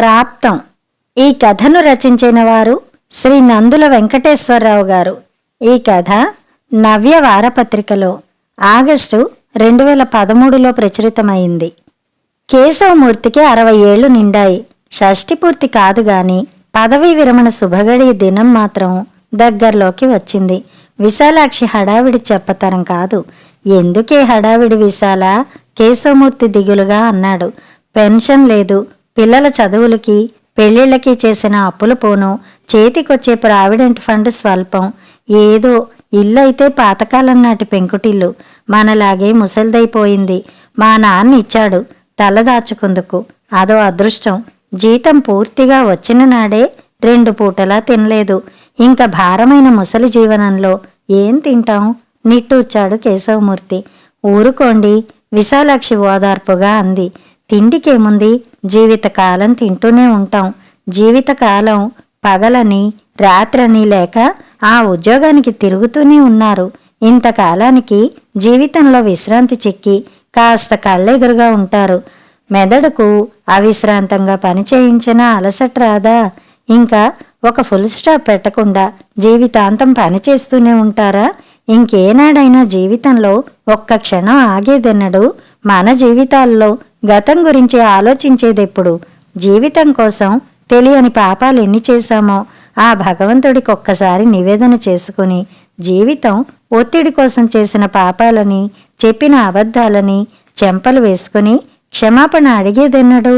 ప్రాప్తం. ఈ కథను రచించిన వారు శ్రీ నందుల వెంకటేశ్వరరావు గారు. ఈ కథ నవ్య వారపత్రికలో ఆగస్టు 2013లో ప్రచురితమైంది. కేశవమూర్తికి 60 ఏళ్లు నిండాయి. షష్ఠి పూర్తి కాదు గాని పదవీ విరమణ శుభగడి దినం మాత్రం దగ్గరలోకి వచ్చింది. విశాలాక్షి హడావిడి చెప్పతరం కాదు. ఎందుకే హడావిడి విశాల? కేశవమూర్తి దిగులుగా అన్నాడు. పెన్షన్ లేదు, పిల్లల చదువులకి పెళ్లిళ్ళకి చేసిన అప్పులు పోను, చేతికొచ్చే ప్రావిడెంట్ ఫండ్ స్వల్పం. ఏదో ఇల్లైతే పాతకాలం నాటి పెంకుటిల్లు, మనలాగే ముసలిదైపోయింది. మా నాన్న ఇచ్చాడు తలదాచుకుందుకు, అదో అదృష్టం. జీతం పూర్తిగా వచ్చిన నాడే 2 పూటలా తినలేదు. ఇంక భారమైన ముసలి జీవనంలో ఏం తింటాం? నిట్టూర్చాడు కేశవమూర్తి. ఊరుకోండి, విశాలాక్షి ఓదార్పుగా అంది. తిండికేముంది, జీవితకాలం తింటూనే ఉంటాం. జీవితకాలం పగలని రాత్రని లేక ఆ ఉద్యోగానికి తిరుగుతూనే ఉన్నారు. ఇంతకాలానికి జీవితంలో విశ్రాంతి చిక్కి కాస్త కళ్ళెదురుగా ఉంటారు. మెదడుకు అవిశ్రాంతంగా పనిచేయించిన అలసట రాదా? ఇంకా ఒక ఫుల్ స్టాప్ పెట్టకుండా జీవితాంతం పనిచేస్తూనే ఉంటారా? ఇంకేనాడైనా జీవితంలో ఒక్క క్షణం ఆగేదెన్నడు? మన జీవితాల్లో గతం గురించి ఆలోచించేదెప్పుడు? జీవితం కోసం తెలియని పాపాలు ఎన్ని చేశామో ఆ భగవంతుడికి ఒక్కసారి నివేదన చేసుకుని, జీవితం ఒత్తిడి కోసం చేసిన పాపాలని, చెప్పిన అబద్ధాలని చెంపలు వేసుకుని క్షమాపణ అడిగేదెన్నడు?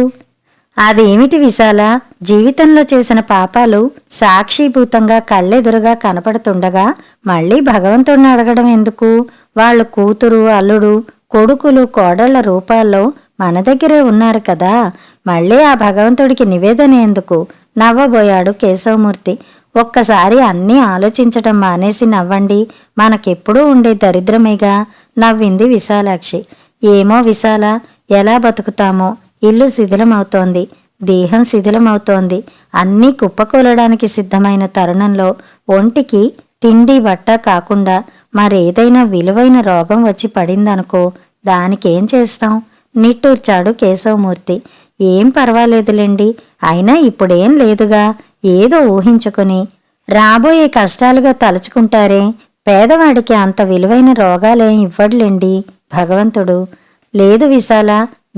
అదేమిటి విశాల? జీవితంలో చేసిన పాపాలు సాక్షిభూతంగా కళ్ళెదురుగా కనపడుతుండగా మళ్ళీ భగవంతుడిని అడగడం ఎందుకు? వాళ్ళు కూతురు, అల్లుడు, కొడుకులు, కోడళ్ల రూపాల్లో మన దగ్గరే ఉన్నారు కదా, మళ్ళీ ఆ భగవంతుడికి నివేదన ఎందుకు? నవ్వబోయాడు కేశవమూర్తి. ఒక్కసారి అన్నీ ఆలోచించటం మానేసి నవ్వండి, మనకెప్పుడూ ఉండే దరిద్రమేగా నవ్వింది విశాలాక్షి. ఏమో విశాల, ఎలా బతుకుతామో. ఇల్లు శిథిలమవుతోంది, దేహం శిథిలమవుతోంది. అన్నీ కుప్పకూలడానికి సిద్ధమైన తరుణంలో ఒంటికి తిండి బట్ట కాకుండా మరేదైనా విలువైన రోగం వచ్చి పడిందనుకో, దానికేం చేస్తాం? నిట్టూర్చాడు కేశవమూర్తి. ఏం పర్వాలేదులేండి, అయినా ఇప్పుడేం లేదుగా. ఏదో ఊహించుకుని రాబోయే కష్టాలుగా తలుచుకుంటారే. పేదవాడికి అంత విలువైన రోగాలేం ఇవ్వడులేండి భగవంతుడు. లేదు విశాల,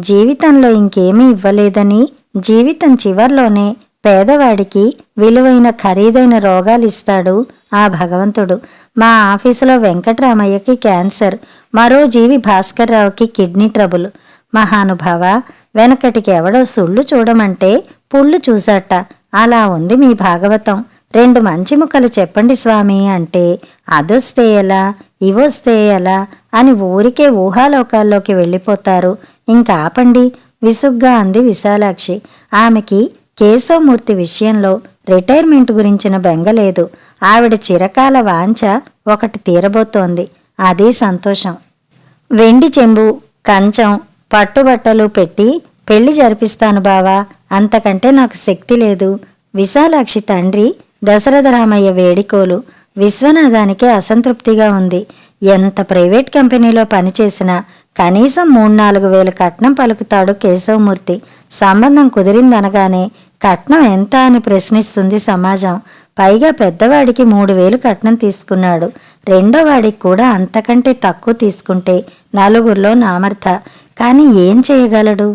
జీవితంలో ఇంకేమీ ఇవ్వలేదని జీవితం చివర్లోనే పేదవాడికి విలువైన ఖరీదైన రోగాలిస్తాడు ఆ భగవంతుడు. మా ఆఫీసులో వెంకట్రామయ్యకి క్యాన్సర్, మరో జీవి భాస్కర్రావుకి కిడ్నీ ట్రబుల్. మహానుభావ, వెనకటికి ఎవడో సుళ్ళు చూడమంటే పుళ్ళు చూశాట. అలా ఉంది మీ భాగవతం. 2 మంచి ముక్కలు చెప్పండి స్వామి అంటే అదొస్తే ఎలా, ఇవొస్తే ఎలా అని ఊరికే ఊహాలోకాల్లోకి వెళ్ళిపోతారు. ఇంకా ఆపండి విసుగ్గా అంది విశాలాక్షి. ఆమెకి కేశవమూర్తి విషయంలో రిటైర్మెంట్ గురించిన బెంగలేదు. ఆవిడ చిరకాల వాంఛ ఒకటి తీరబోతోంది. అదే సంతోషం. వెండి చెంబు, కంచం, పట్టుబట్టలు పెట్టి పెళ్లి జరిపిస్తాను బావా, అంతకంటే నాకు శక్తి లేదు. విశాలాక్షి తండ్రి దశరథరామయ్య వేడికోలు. విశ్వనాథానికి అసంతృప్తిగా ఉంది. ఎంత ప్రైవేట్ కంపెనీలో పనిచేసినా కనీసం 3-4 వేలు కట్నం పలుకుతాడు కేశవమూర్తి. సంబంధం కుదిరిందనగానే కట్నం ఎంత అని ప్రశ్నిస్తుంది సమాజం. పైగా పెద్దవాడికి 3,000 కట్నం తీసుకున్నాడు. రెండోవాడికి కూడా అంతకంటే తక్కువ తీసుకుంటే నలుగురిలో నామర్థ. కానీ ఏం చేయగలడు?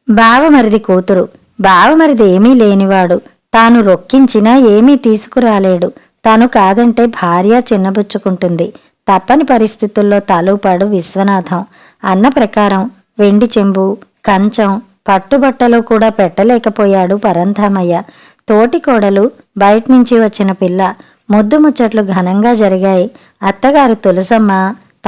బావమరిది కూతురు. బావమరిది ఏమీ లేనివాడు. తాను రొక్కించినా ఏమీ తీసుకురాలేడు. తను కాదంటే భార్య చిన్నబుచ్చుకుంటుంది. తప్పని పరిస్థితుల్లో తలూపాడు విశ్వనాథం. అన్న ప్రకారం వెండి చెంబు, కంచం, పట్టుబట్టలు కూడా పెట్టలేకపోయాడు పరంధామయ్య. తోటికోడలు బయట్నుంచి వచ్చిన పిల్ల. ముద్దు ముచ్చట్లు ఘనంగా జరిగాయి. అత్తగారు తులసమ్మ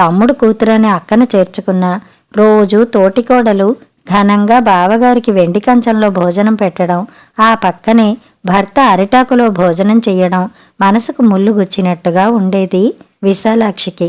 తమ్ముడు కూతురని అక్కన చేర్చుకున్న రోజు తోటికోడలు ఘనంగా బావగారికి వెండి కంచంలో భోజనం పెట్టడం, ఆ పక్కనే భర్త అరిటాకులో భోజనం చెయ్యడం మనసుకు ముళ్ళు గుచ్చినట్టుగా ఉండేది విశాలాక్షికి.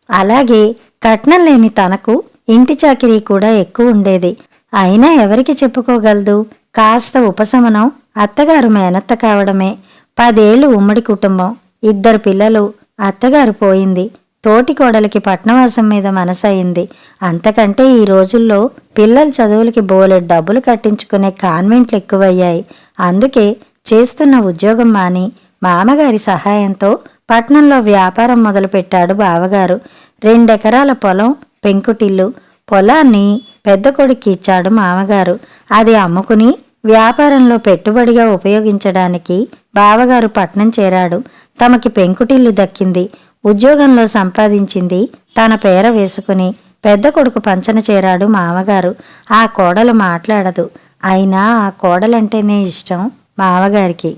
అలాగే కట్నం లేని తనకు ఇంటి చాకిరీ కూడా ఎక్కువ ఉండేది. అయినా ఎవరికి చెప్పుకోగలదు? కాస్త ఉపశమనం అత్తగారు మేనత్త కావడమే. 10 ఏళ్లు ఉమ్మడి కుటుంబం, 2 పిల్లలు. అత్తగారు పోయింది. తోటి కోడలికి పట్నవాసం మీద మనసయింది. అంతకంటే ఈ రోజుల్లో పిల్లల చదువులకి బోలెడు డబ్బులు కట్టించుకునే కాన్వెంట్లు ఎక్కువయ్యాయి. అందుకే చేస్తున్న ఉద్యోగం మాని మామగారి సహాయంతో పట్నంలో వ్యాపారం మొదలుపెట్టాడు బావగారు. 2 ఎకరాల పొలం, పెంకుటిల్లు. పొలాన్ని పెద్ద కొడుక్కి ఇచ్చాడు మామగారు. అది అమ్ముకుని వ్యాపారంలో పెట్టుబడిగా ఉపయోగించడానికి బావగారు పట్నం చేరాడు. తమకి పెంకుటిల్లు దక్కింది. ఉద్యోగంలో సంపాదించింది తన పేర వేసుకుని పెద్ద కొడుకు పంచన చేరాడు మామగారు. ఆ కోడలు మాట్లాడదు. అయినా ఆ కోడలంటేనే ఇష్టం మామగారికి.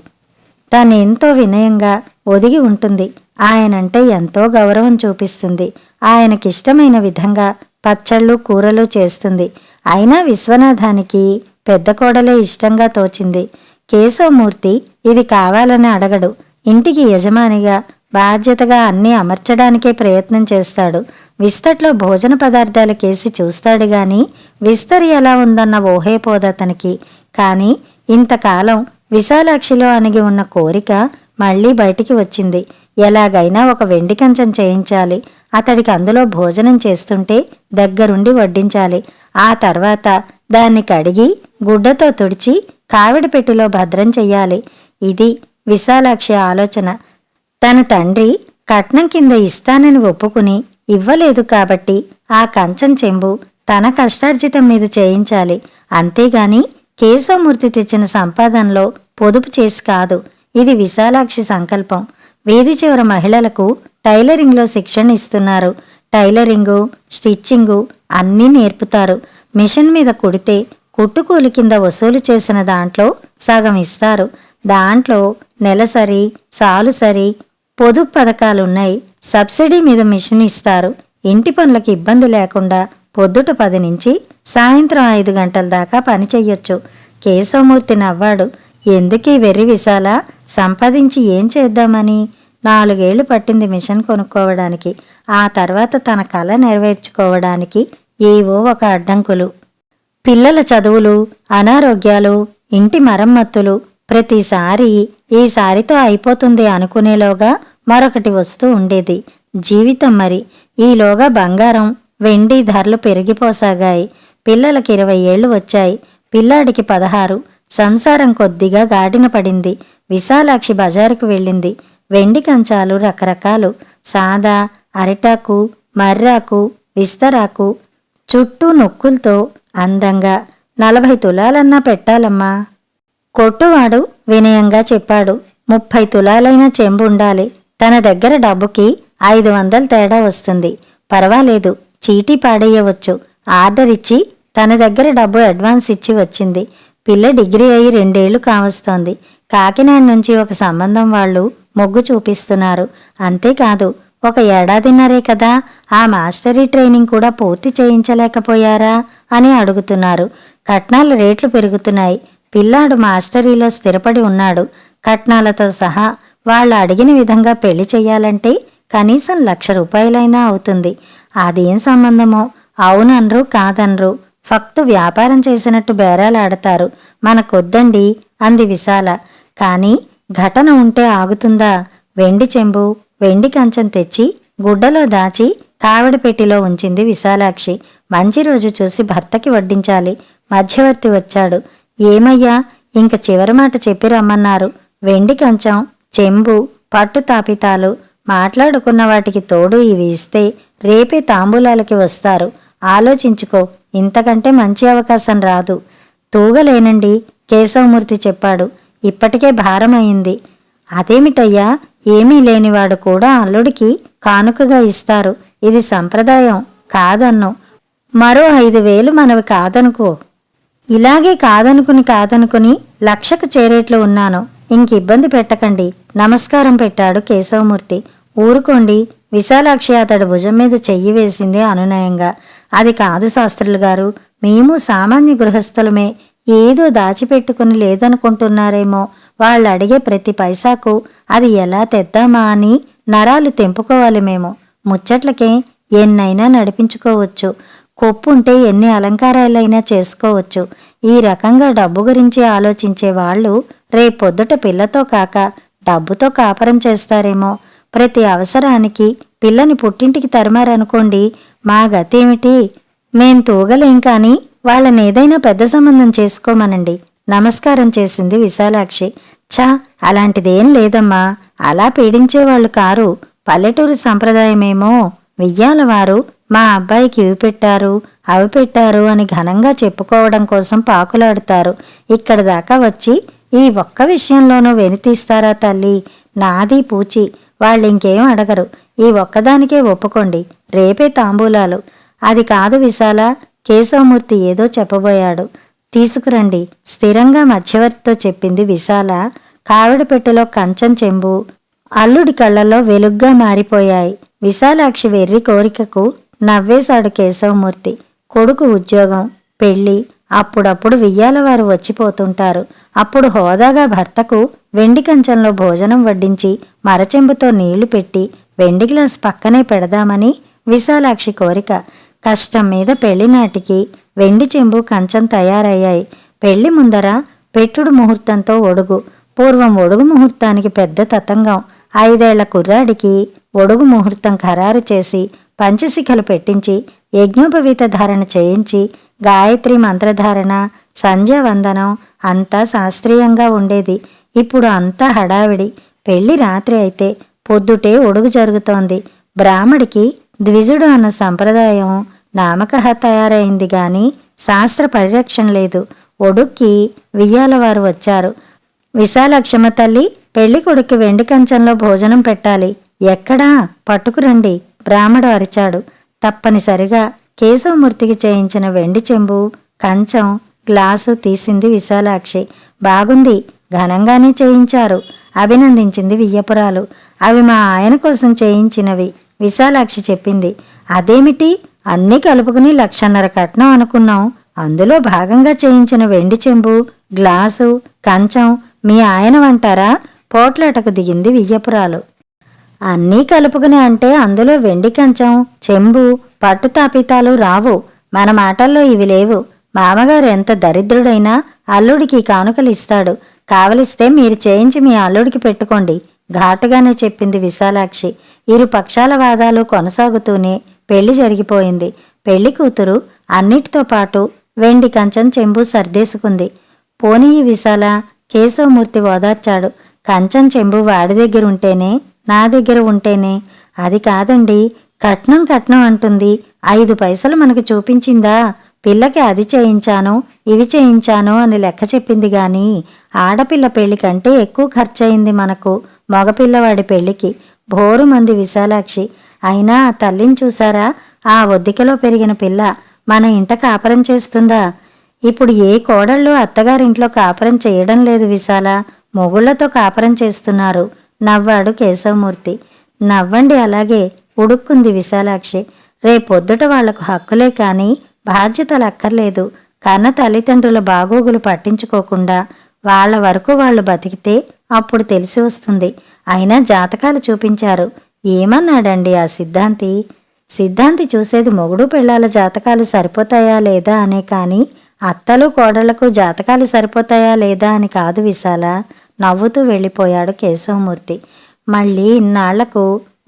తనెంతో వినయంగా ఒదిగి ఉంటుంది. ఆయనంటే ఎంతో గౌరవం చూపిస్తుంది. ఆయనకిష్టమైన విధంగా పచ్చళ్ళు కూరలు చేస్తుంది. అయినా విశ్వనాథానికి పెద్ద కోడలే ఇష్టంగా తోచింది. కేశవమూర్తి ఇది కావాలని అడగడు. ఇంటికి యజమానిగా బాధ్యతగా అన్నీ అమర్చడానికే ప్రయత్నం చేస్తాడు. విస్తట్లో భోజన పదార్థాలకేసి చూస్తాడు గాని విస్తరి ఎలా ఉందన్న ఊహే పోదతనికి. కాని ఇంతకాలం విశాలాక్షిలో అణిగి ఉన్న కోరిక మళ్లీ బయటికి వచ్చింది. ఎలాగైనా ఒక వెండి కంచం చేయించాలి. అతడికి అందులో భోజనం చేస్తుంటే దగ్గరుండి వడ్డించాలి. ఆ తర్వాత దాన్ని కడిగి గుడ్డతో తుడిచి కావిడి పెట్టెలో భద్రం చెయ్యాలి. ఇది విశాలాక్షి ఆలోచన. తన తండ్రి కట్నం కింద ఇస్తానని ఒప్పుకుని ఇవ్వలేదు కాబట్టి ఆ కంచం చెంబు తన కష్టార్జితం మీద చేయించాలి. అంతేగాని కేశవమూర్తి తెచ్చిన సంపాదనలో పొదుపు చేసి కాదు. ఇది విశాలాక్షి సంకల్పం. వీధి చివర మహిళలకు టైలరింగ్లో శిక్షణ ఇస్తున్నారు. టైలరింగు, స్టిచ్చింగు అన్నీ నేర్పుతారు. మిషన్ మీద కుడితే కుట్టుకూలి కింద వసూలు చేసిన దాంట్లో సగం ఇస్తారు. దాంట్లో నెలసరి, సాలుసరి, పొదుపు పథకాలున్నాయి. సబ్సిడీ మీద మిషన్ ఇస్తారు. ఇంటి పనులకు ఇబ్బంది లేకుండా పొద్దుట 10 నుంచి సాయంత్రం 5 గంటల దాకా పని చెయ్యొచ్చు. కేశవమూర్తి నవ్వాడు. ఎందుకీ వెర్రి విశాల? సంపాదించి ఏం చేద్దామని? 4 ఏళ్లు పట్టింది మిషన్ కొనుక్కోవడానికి. ఆ తర్వాత తన కల నెరవేర్చుకోవడానికి ఏవో ఒక అడ్డంకులు. పిల్లల చదువులు, అనారోగ్యాలు, ఇంటి మరమ్మతులు. ప్రతిసారి ఈసారితో అయిపోతుంది అనుకునేలోగా మరొకటి వస్తూ ఉండేది. జీవితం మరి. ఈలోగా బంగారం, వెండి ధరలు పెరిగిపోసాగాయి. పిల్లలకి 20 ఏళ్లు వచ్చాయి. పిల్లాడికి 16. సంసారం కొద్దిగా గాడిన పడింది. విశాలాక్షి బజారుకు వెళ్ళింది. వెండి కంచాలు రకరకాలు. సాదా, అరిటాకు, మర్రాకు, విస్తరాకు, చుట్టూ నొక్కులతో అందంగా. 40 తులాలన్నా పెట్టాలమ్మా. కొట్టువాడు వినయంగా చెప్పాడు. 30 తులాలైన చెంబుండాలి. తన దగ్గర డబ్బుకి 500 తేడా వస్తుంది. పర్వాలేదు, చీటీ పాడేయవచ్చు. ఆర్డర్ ఇచ్చి తన దగ్గర డబ్బు అడ్వాన్స్ ఇచ్చి వచ్చింది. పిల్ల డిగ్రీ అయి 2 ఏళ్లు కావస్తోంది. కాకినాడ నుంచి ఒక సంబంధం వాళ్ళు మొగ్గు చూపిస్తున్నారు. అంతేకాదు, 1 ఏడాదిన్నరే కదా, ఆ మాస్టరీ ట్రైనింగ్ కూడా పూర్తి చేయించలేకపోయారా అని అడుగుతున్నారు. కట్నాల రేట్లు పెరుగుతున్నాయి. పిల్లాడు మాస్టరీలో స్థిరపడి ఉన్నాడు. కట్నాలతో సహా వాళ్ళు అడిగిన విధంగా పెళ్లి చెయ్యాలంటే కనీసం 1,00,000 రూపాయలైనా అవుతుంది. అదేం సంబంధమో? అవునన్రు కాదన్రు. ఫక్తు వ్యాపారం చేసినట్టు బేరాలాడతారు. మనకొద్దండి అంది విశాల. కాని ఘటన ఉంటే ఆగుతుందా? వెండి చెంబు, వెండి కంచం తెచ్చి గుడ్డలో దాచి కావిడి పెట్టెలో ఉంచింది విశాలాక్షి. మంచి రోజు చూసి భర్తకి వడ్డించాలి. మధ్యవర్తి వచ్చాడు. ఏమయ్యా, ఇంక చివరి మాట చెప్పి రమ్మన్నారు. వెండి కంచం, చెంబు, పట్టు తాపితాలు, మాట్లాడుకున్న వాటికి తోడు ఇవి ఇస్తే రేపే తాంబూలాలకి వస్తారు. ఆలోచించుకో, ఇంతకంటే మంచి అవకాశం రాదు. తూగలేనండి కేశవమూర్తి చెప్పాడు. ఇప్పటికే భారమయింది. అదేమిటయ్యా, ఏమీ లేనివాడు కూడా అల్లుడికి కానుకగా ఇస్తారు. ఇది సంప్రదాయం కాదన్ను. మరో 5,000 మనవి కాదనుకో. ఇలాగే కాదనుకుని 1,00,000కు చేరేట్లు ఉన్నాను. ఇంక ఇబ్బంది పెట్టకండి. నమస్కారం పెట్టాడు కేశవమూర్తి. ఊరుకోండి. విశాలాక్షి అతడి భుజం మీద చెయ్యి వేసింది అనునయంగా. అది కాదు శాస్త్రులు గారు, మేము సామాన్య గృహస్థులమే. ఏదో దాచిపెట్టుకుని లేదనుకుంటున్నారేమో. వాళ్ళు అడిగే ప్రతి పైసాకు అది ఎలా తెద్దామా అని నరాలు తెంపుకోవాలి మేము. ముచ్చట్లకే ఎన్నైనా నడిపించుకోవచ్చు. కొప్పుంటే ఎన్ని అలంకారాలైనా చేసుకోవచ్చు. ఈ రకంగా డబ్బు గురించి ఆలోచించే వాళ్ళు రేపొద్దుట పిల్లతో కాక డబ్బుతో కాపరం చేస్తారేమో. ప్రతి అవసరానికి పిల్లని పుట్టింటికి తరిమారనుకోండి, మా గతేమిటి? మేం తూగలేం కాని వాళ్ళనేదైనా పెద్ద సంబంధం చేసుకోమనండి. నమస్కారం చేసింది విశాలాక్షి. ఛా, అలాంటిదేం లేదమ్మా, అలా పీడించేవాళ్లు కారు. పల్లెటూరు సంప్రదాయమేమో వెయ్యాలవారు మా అబ్బాయికి ఇవి పెట్టారు అవి పెట్టారు అని ఘనంగా చెప్పుకోవడం కోసం పాకులాడుతారు. ఇక్కడ దాకా వచ్చి ఈ ఒక్క విషయంలోనూ వెనుతీస్తారా తల్లి? నాది పూచి, వాళ్ళింకేం అడగరు. ఈ ఒక్కదానికే ఒప్పుకోండి, రేపే తాంబూలాలు. అది కాదు విశాల, కేశవమూర్తి ఏదో చెప్పబోయాడు. తీసుకురండి, స్థిరంగా మధ్యవర్తితో చెప్పింది విశాల. కావిడ పెట్టెలో కంచం చెంబు అల్లుడి కళ్లలో వెలుగ్గా మారిపోయాయి. విశాలాక్షి వెర్రి కోరికకు నవ్వేశాడు కేశవమూర్తి. కొడుకు ఉద్యోగం, పెళ్లి, అప్పుడప్పుడు వియ్యాలవారు వచ్చిపోతుంటారు. అప్పుడు హోదాగా భర్తకు వెండి కంచంలో భోజనం వడ్డించి మరచెంబుతో నీళ్లు పెట్టి వెండి గ్లాస్ పక్కనే పెడదామని విశాలాక్షి కోరిక. కష్టం మీద పెళ్లినాటికి వెండి చెంబు కంచం తయారయ్యాయి. పెళ్లి ముందర పెట్టుడు ముహూర్తంతో ఒడుగు. పూర్వం ఒడుగు ముహూర్తానికి పెద్ద తతంగం. 5 ఏళ్ల కుర్రాడికి ఒడుగు ముహూర్తం ఖరారు చేసి పంచశిఖలు పెట్టించి యజ్ఞోపవీత ధారణ చేయించి గాయత్రి మంత్రధారణ, సంధ్యావందనం అంతా శాస్త్రీయంగా ఉండేది. ఇప్పుడు అంతా హడావిడి. పెళ్లి రాత్రి అయితే పొద్దుటే ఒడుగు జరుగుతోంది. బ్రాహ్మడికి ద్విజుడు అన్న సంప్రదాయం నామకహ తయారైంది గాని శాస్త్ర పరిరక్షణ లేదు. ఒడుక్కి వియ్యాలవారు వచ్చారు. విశాలక్షమ్మ తల్లి, పెళ్లి కొడుక్కి వెండి కంచంలో భోజనం పెట్టాలి. ఎక్కడా? పట్టుకురండి, బ్రాహ్మడు అరిచాడు. తప్పనిసరిగా కేశవమూర్తికి చేయించిన వెండి చెంబు, కంచం, గ్లాసు తీసింది విశాలాక్షి. బాగుంది, ఘనంగానే చేయించారు, అభినందించింది వియ్యపురాలు. అవి మా ఆయన కోసం చేయించినవి, విశాలాక్షి చెప్పింది. అదేమిటి, అన్నీ కలుపుకుని 1,50,000 కట్నం అనుకున్నాం. అందులో భాగంగా చేయించిన వెండి చెంబు, గ్లాసు, కంచం మీ ఆయనవంటారా? పోట్లాటకు దిగింది వియ్యపురాలు. అన్నీ కలుపుకుని అంటే అందులో వెండి కంచం, చెంబు, పట్టు తాపితాలు రావు. మన మాటల్లో ఇవి లేవు. మామగారు ఎంత దరిద్రుడైనా అల్లుడికి కానుకలిస్తాడు. కావలిస్తే మీరు చేయించి మీ అల్లుడికి పెట్టుకోండి, ఘాటుగానే చెప్పింది విశాలాక్షి. ఇరు పక్షాల వాదాలు కొనసాగుతూనే పెళ్లి జరిగిపోయింది. పెళ్లి కూతురు అన్నిటితో పాటు వెండి కంచం, చెంబు సర్దేసుకుంది. పోనీ విశాల, కేశవమూర్తి ఓదార్చాడు. కంచం, చెంబు వాడి దగ్గరుంటేనే, నా దగ్గర ఉంటేనే. అది కాదండి, కట్నం కట్నం అంటుంది. 5 పైసలు మనకు చూపించిందా? పిల్లకి అది చేయించాను, ఇవి చేయించాను అని లెక్క చెప్పింది గాని ఆడపిల్ల పెళ్లి కంటే ఎక్కువ ఖర్చయింది మనకు మగపిల్లవాడి పెళ్లికి. భోరుమంది విశాలాక్షి. అయినా ఆ తల్లిని చూసారా? ఆ ఒద్దికలో పెరిగిన పిల్ల మన ఇంట కాపరం చేస్తుందా? ఇప్పుడు ఏ కోడళ్ళు అత్తగారింట్లో కాపరం చేయడం లేదు విశాల, మొగుళ్లతో కాపరం చేస్తున్నారు, నవ్వాడు కేశవమూర్తి. నవ్వండి అలాగే, ఉడుక్కుంది విశాలాక్షి. రేపొద్దుట వాళ్లకు హక్కులే కాని బాధ్యతలు అక్కర్లేదు. కన్న తల్లిదండ్రుల బాగోగులు పట్టించుకోకుండా వాళ్ల వరకు వాళ్ళు బతికితే అప్పుడు తెలిసి వస్తుంది. అయినా జాతకాలు చూపించారు. ఏమన్నాడండి ఆ సిద్ధాంతి? సిద్ధాంతి చూసేది మొగుడు పెళ్ళాల జాతకాలు సరిపోతాయా లేదా అనే కాని అత్తలు కోడళ్లకు జాతకాలు సరిపోతాయా లేదా అని కాదు విశాల. నవ్వుతూ వెళ్ళిపోయాడు కేశవమూర్తి. మళ్ళీ ఇన్నాళ్లకు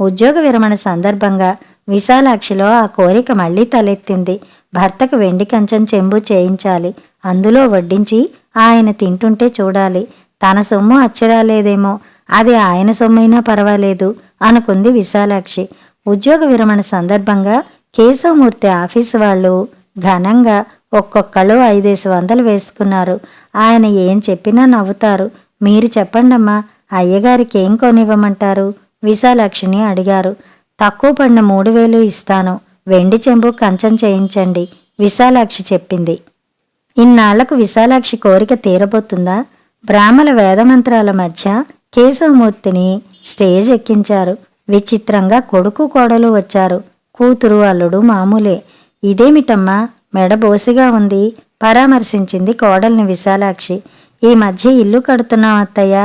ఉద్యోగ విరమణ సందర్భంగా విశాలాక్షిలో ఆ కోరిక మళ్లీ తలెత్తింది. భర్తకు వెండి కంచం, చెంబు చేయించాలి, అందులో వడ్డించి ఆయన తింటుంటే చూడాలి. తన సొమ్ము అచ్చిరాలేదేమో, అది ఆయన సొమ్మైనా పర్వాలేదు అనుకుంది విశాలాక్షి. ఉద్యోగ విరమణ సందర్భంగా కేశవమూర్తి ఆఫీసు వాళ్ళు ఘనంగా ఒక్కొక్కళ్ళు 500 వేసుకున్నారు. ఆయన ఏం చెప్పినా నవ్వుతారు. మీరు చెప్పండమ్మా, అయ్యగారికి ఏం కొనివ్వమంటారు? విశాలాక్షిని అడిగారు. తక్కువ పడిన 3,000 ఇస్తాను, వెండి చెంబు, కంచం చేయించండి, విశాలాక్షి చెప్పింది. ఇన్నాళ్లకు విశాలాక్షి కోరిక తీరబోతుందా? బ్రాహ్మల వేదమంత్రాల మధ్య కేశవమూర్తిని స్టేజ్ ఎక్కించారు. విచిత్రంగా కొడుకు కోడలు వచ్చారు. కూతురు అల్లుడు మామూలే. ఇదేమిటమ్మా, మెడ బోసిగా ఉంది, పరామర్శించింది కోడల్ని విశాలాక్షి. ఈ మధ్య ఇల్లు కడుతున్నాం అత్తయ్య,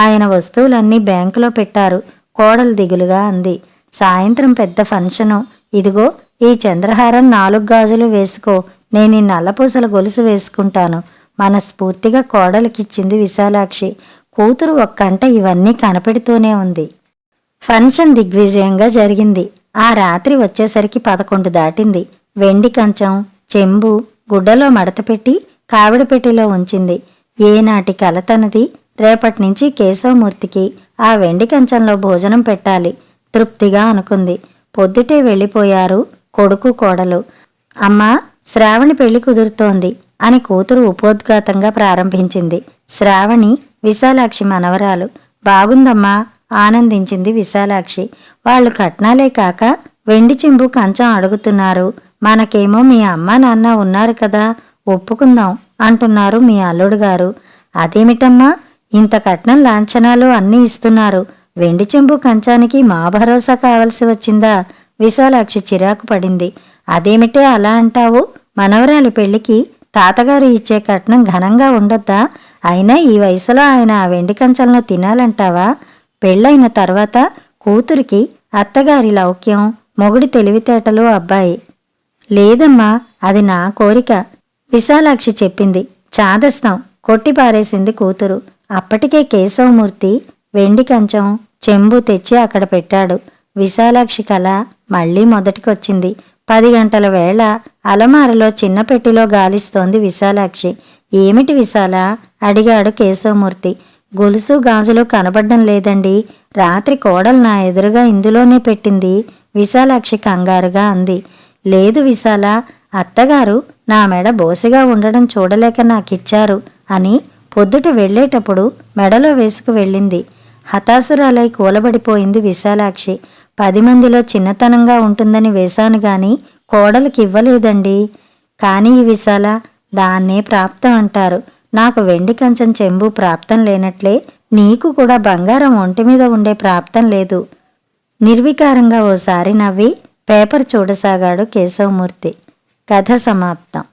ఆయన వస్తువులన్నీ బ్యాంకులో పెట్టారు, కోడలు దిగులుగా అంది. సాయంత్రం పెద్ద ఫంక్షను. ఇదిగో ఈ చంద్రహారం 4 గాజులు వేసుకో, నేను ఈ నల్లపూసల గొలుసు వేసుకుంటాను, మనస్ఫూర్తిగా కోడలికిచ్చింది విశాలాక్షి. కూతురు ఒక్కంట ఇవన్నీ కనపెడుతూనే ఉంది. ఫంక్షన్ దిగ్విజయంగా జరిగింది. ఆ రాత్రి వచ్చేసరికి 11 దాటింది. వెండి కంచం, చెంబు గుడ్డలో మడతపెట్టి కావిడి పెట్టెలో ఉంచింది. ఏనాటి కల తనది. రేపట్నుంచి కేశవమూర్తికి ఆ వెండి కంచంలో భోజనం పెట్టాలి తృప్తిగా అనుకుంది. పొద్దుటే వెళ్ళిపోయారు కొడుకు కోడలు. అమ్మా, శ్రావణి పెళ్లి కుదురుతోంది అని కూతురు ఉపోద్ఘాతంగా ప్రారంభించింది. శ్రావణి విశాలాక్షి మనవరాలు. బాగుందమ్మా, ఆనందించింది విశాలాక్షి. వాళ్ళు కట్నాలే కాక వెండి చెంబు కంచం అడుగుతున్నారు. మనకేమో మీ అమ్మా నాన్న ఉన్నారు కదా, ఒప్పుకుందాం అంటున్నారు మీ అల్లుడు గారు. అదేమిటమ్మా, ఇంత కట్నం లాంఛనాలు అన్నీ ఇస్తున్నారు, వెండి చెంబు కంచానికి మా భరోసా కావలసి వచ్చిందా? విశాలాక్షి చిరాకు పడింది. అదేమిటే అలా అంటావు? మనవరాలి పెళ్లికి తాతగారు ఇచ్చే కట్నం ఘనంగా ఉండొద్దా? అయినా ఈ వయసులో ఆయన ఆ వెండి కంచంలో తినాలంటావా? పెళ్ళైన తర్వాత కూతురికి అత్తగారి లౌక్యం, మొగుడి తెలివితేటలు అబ్బాయి. లేదమ్మా, అది నా కోరిక, విశాలాక్షి చెప్పింది. చాదస్తం కొట్టిపారేసింది కూతురు. అప్పటికే కేశవమూర్తి వెండి కంచం, చెంబు తెచ్చి అక్కడ పెట్టాడు. విశాలాక్షి కళ మళ్లీ మొదటికొచ్చింది. 10 గంటల వేళ అలమారలో చిన్న పెట్టిలో గాలిస్తోంది విశాలాక్షి. ఏమిటి విశాల? అడిగాడు కేశవమూర్తి. గొలుసు గాజులు కనబడ్డం లేదండి, రాత్రి కోడలు నా ఎదురుగా ఇందులోనే పెట్టింది, విశాలాక్షి కంగారుగా అంది. లేదు విశాల, అత్తగారు నా మెడ బోసిగా ఉండడం చూడలేక నాకిచ్చారు అని పొద్దుట వెళ్లేటప్పుడు మెడలో వేసుకు వెళ్ళింది. హతాసురాలై కూలబడిపోయింది విశాలాక్షి. 10 మందిలో చిన్నతనంగా ఉంటుందని వేశాను గాని కోడలికి ఇవ్వలేదండి. కానీ ఈ విశాల, దాన్నే ప్రాప్తం అంటారు. నాకు వెండి కంచం చెంబు ప్రాప్తం లేనట్లే నీకు కూడా బంగారం ఒంటి మీద ఉండే ప్రాప్తం లేదు. నిర్వికారంగా ఓసారి నవ్వి పేపర్ చూడసాగాడు కేశవమూర్తి. కథ సమాప్తం.